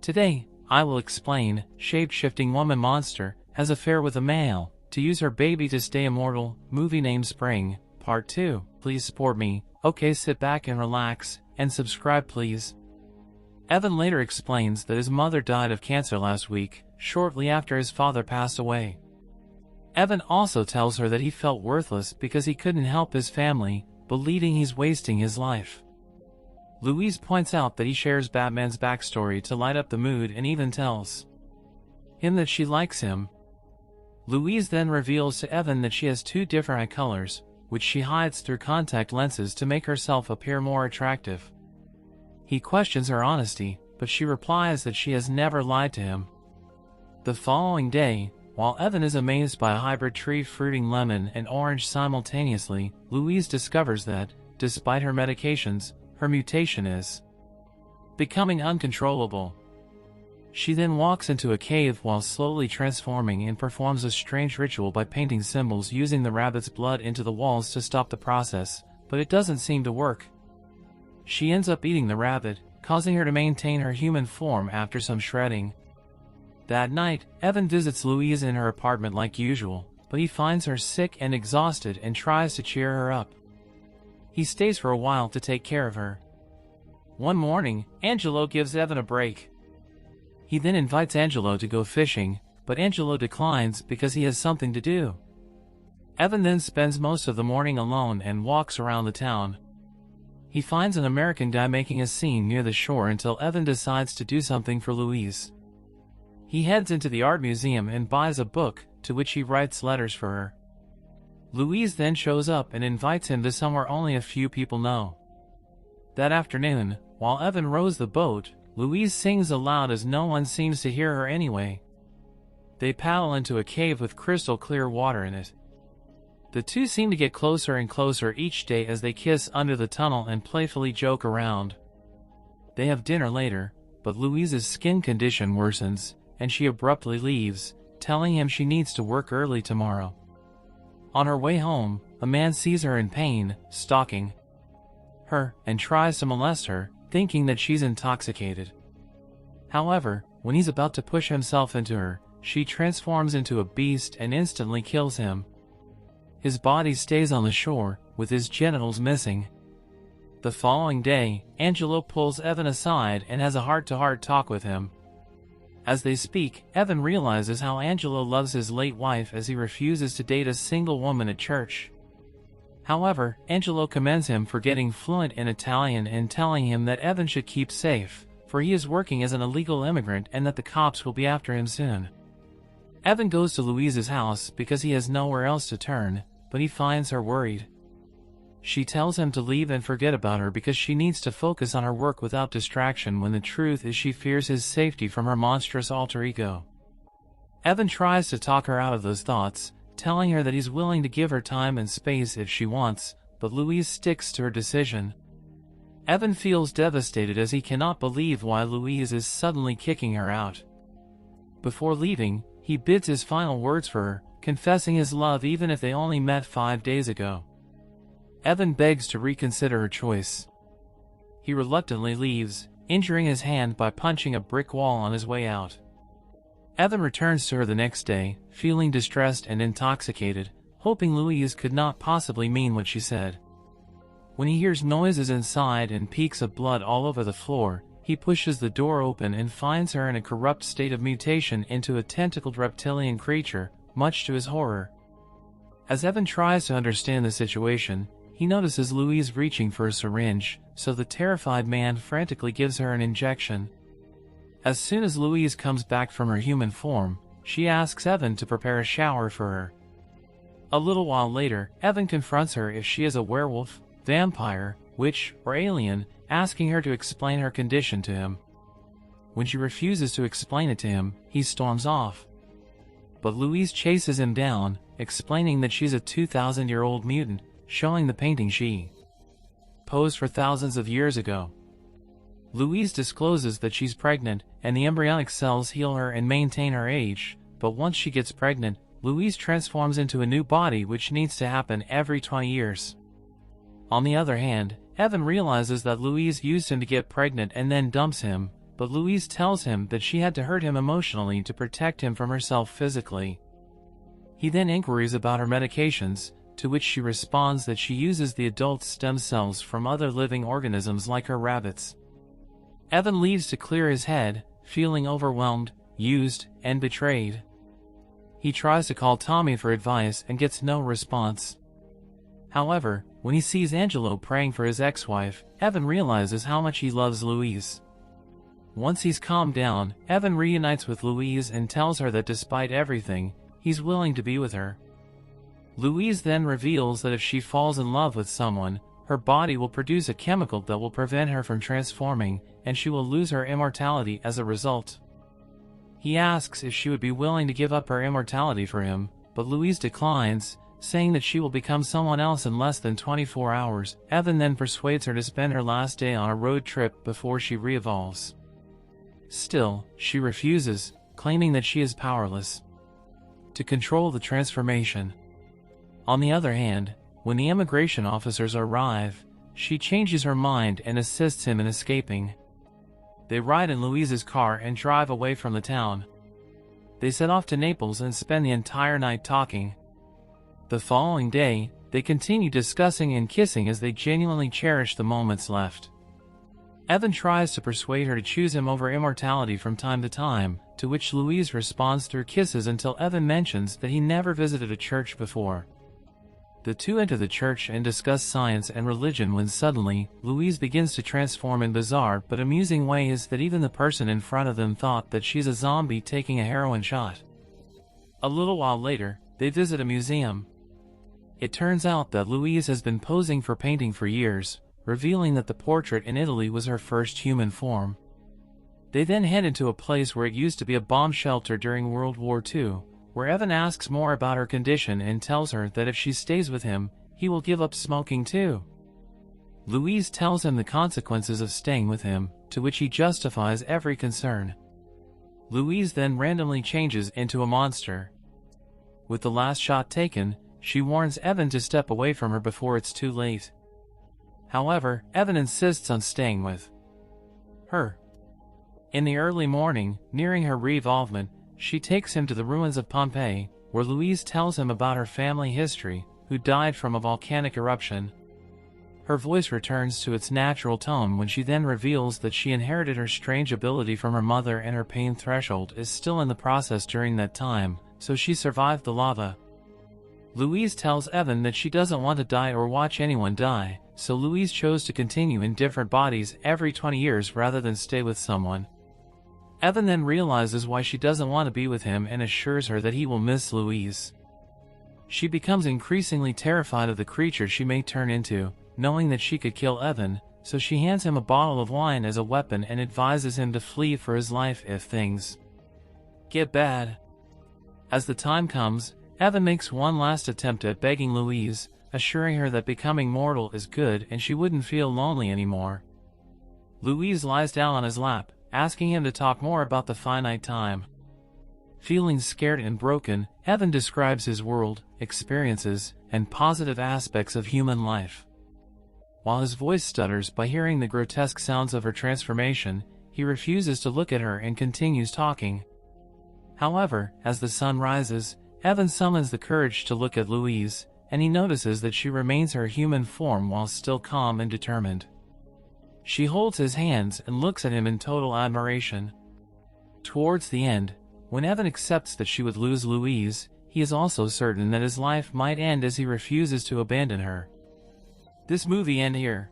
Today, I will explain shape-shifting woman monster has affair with a male to use her baby to stay immortal. Movie named Spring, Part 2. Please support me. Okay, sit back and relax, and subscribe please. Evan later explains that his mother died of cancer last week, shortly after his father passed away. Evan also tells her that he felt worthless because he couldn't help his family, believing he's wasting his life. Louise points out that he shares Batman's backstory to light up the mood and even tells him that she likes him. Louise then reveals to Evan that she has two different eye colors, which she hides through contact lenses to make herself appear more attractive. He questions her honesty, but she replies that she has never lied to him. The following day, while Evan is amazed by a hybrid tree fruiting lemon and orange simultaneously, Louise discovers that, despite her medications, her mutation is becoming uncontrollable. She then walks into a cave while slowly transforming and performs a strange ritual by painting symbols using the rabbit's blood into the walls to stop the process, but it doesn't seem to work. She ends up eating the rabbit, causing her to maintain her human form after some shredding. That night, Evan visits Louise in her apartment like usual, but he finds her sick and exhausted and tries to cheer her up. He stays for a while to take care of her. One morning, Angelo gives Evan a break. He then invites Angelo to go fishing, but Angelo declines because he has something to do. Evan then spends most of the morning alone and walks around the town. He finds an American guy making a scene near the shore until Evan decides to do something for Louise. He heads into the art museum and buys a book, to which he writes letters for her. Louise then shows up and invites him to somewhere only a few people know. That afternoon, while Evan rows the boat, Louise sings aloud as no one seems to hear her anyway. They paddle into a cave with crystal clear water in it. The two seem to get closer and closer each day as they kiss under the tunnel and playfully joke around. They have dinner later, but Louise's skin condition worsens, and she abruptly leaves, telling him she needs to work early tomorrow. On her way home, a man sees her in pain, stalking her, and tries to molest her, thinking that she's intoxicated. However, when he's about to push himself into her, she transforms into a beast and instantly kills him. His body stays on the shore, with his genitals missing. The following day, Angelo pulls Evan aside and has a heart-to-heart talk with him. As they speak, Evan realizes how Angelo loves his late wife as he refuses to date a single woman at church. However, Angelo commends him for getting fluent in Italian and telling him that Evan should keep safe, for he is working as an illegal immigrant and that the cops will be after him soon. Evan goes to Louise's house because he has nowhere else to turn, but he finds her worried. She tells him to leave and forget about her because she needs to focus on her work without distraction, when the truth is she fears his safety from her monstrous alter ego. Evan tries to talk her out of those thoughts, telling her that he's willing to give her time and space if she wants, but Louise sticks to her decision. Evan feels devastated as he cannot believe why Louise is suddenly kicking her out. Before leaving, he bids his final words for her, confessing his love even if they only met 5 days ago. Evan begs to reconsider her choice. He reluctantly leaves, injuring his hand by punching a brick wall on his way out. Evan returns to her the next day, feeling distressed and intoxicated, hoping Louise could not possibly mean what she said. When he hears noises inside and peaks of blood all over the floor, he pushes the door open and finds her in a corrupt state of mutation into a tentacled reptilian creature, much to his horror. As Evan tries to understand the situation, he notices Louise reaching for a syringe, so the terrified man frantically gives her an injection. As soon as Louise comes back from her human form, she asks Evan to prepare a shower for her. A little while later, Evan confronts her if she is a werewolf, vampire, witch, or alien, asking her to explain her condition to him. When she refuses to explain it to him, he storms off. But Louise chases him down, explaining that she's a 2,000-year-old mutant, showing the painting she posed for thousands of years ago. Louise discloses that she's pregnant, and the embryonic cells heal her and maintain her age, but once she gets pregnant, Louise transforms into a new body, which needs to happen every 20 years. On the other hand, Evan realizes that Louise used him to get pregnant and then dumps him, but Louise tells him that she had to hurt him emotionally to protect him from herself physically. He then inquires about her medications, to which she responds that she uses the adult stem cells from other living organisms like her rabbits. Evan leaves to clear his head, feeling overwhelmed, used, and betrayed. He tries to call Tommy for advice and gets no response. However, when he sees Angelo praying for his ex-wife, Evan realizes how much he loves Louise. Once he's calmed down, Evan reunites with Louise and tells her that despite everything, he's willing to be with her. Louise then reveals that if she falls in love with someone, her body will produce a chemical that will prevent her from transforming, and she will lose her immortality as a result. He asks if she would be willing to give up her immortality for him, but Louise declines, saying that she will become someone else in less than 24 hours. Evan then persuades her to spend her last day on a road trip before she re-evolves. Still, she refuses, claiming that she is powerless to control the transformation. On the other hand, when the immigration officers arrive, she changes her mind and assists him in escaping. They ride in Louise's car and drive away from the town. They set off to Naples and spend the entire night talking. The following day, they continue discussing and kissing as they genuinely cherish the moments left. Evan tries to persuade her to choose him over immortality from time to time, to which Louise responds through kisses until Evan mentions that he never visited a church before. The two enter the church and discuss science and religion when suddenly, Louise begins to transform in bizarre but amusing ways that even the person in front of them thought that she's a zombie taking a heroin shot. A little while later, they visit a museum. It turns out that Louise has been posing for painting for years, revealing that the portrait in Italy was her first human form. They then head into a place where it used to be a bomb shelter during World War II, where Evan asks more about her condition and tells her that if she stays with him, he will give up smoking too. Louise tells him the consequences of staying with him, to which he justifies every concern. Louise then randomly changes into a monster. With the last shot taken, she warns Evan to step away from her before it's too late. However, Evan insists on staying with her. In the early morning, nearing her re-evolvement, she takes him to the ruins of Pompeii, where Louise tells him about her family history, who died from a volcanic eruption. Her voice returns to its natural tone when she then reveals that she inherited her strange ability from her mother and her pain threshold is still in the process during that time, so she survived the lava. Louise tells Evan that she doesn't want to die or watch anyone die, so Louise chose to continue in different bodies every 20 years rather than stay with someone. Evan then realizes why she doesn't want to be with him and assures her that he will miss Louise. She becomes increasingly terrified of the creature she may turn into, knowing that she could kill Evan, so she hands him a bottle of wine as a weapon and advises him to flee for his life if things get bad. As the time comes, Evan makes one last attempt at begging Louise, assuring her that becoming mortal is good and she wouldn't feel lonely anymore. Louise lies down on his lap, asking him to talk more about the finite time. Feeling scared and broken, Evan describes his world, experiences, and positive aspects of human life. While his voice stutters by hearing the grotesque sounds of her transformation, he refuses to look at her and continues talking. However, as the sun rises, Evan summons the courage to look at Louise, and he notices that she remains her human form while still calm and determined. She holds his hands and looks at him in total admiration. Towards the end, when Evan accepts that she would lose Louise, he is also certain that his life might end as he refuses to abandon her. This movie ends here.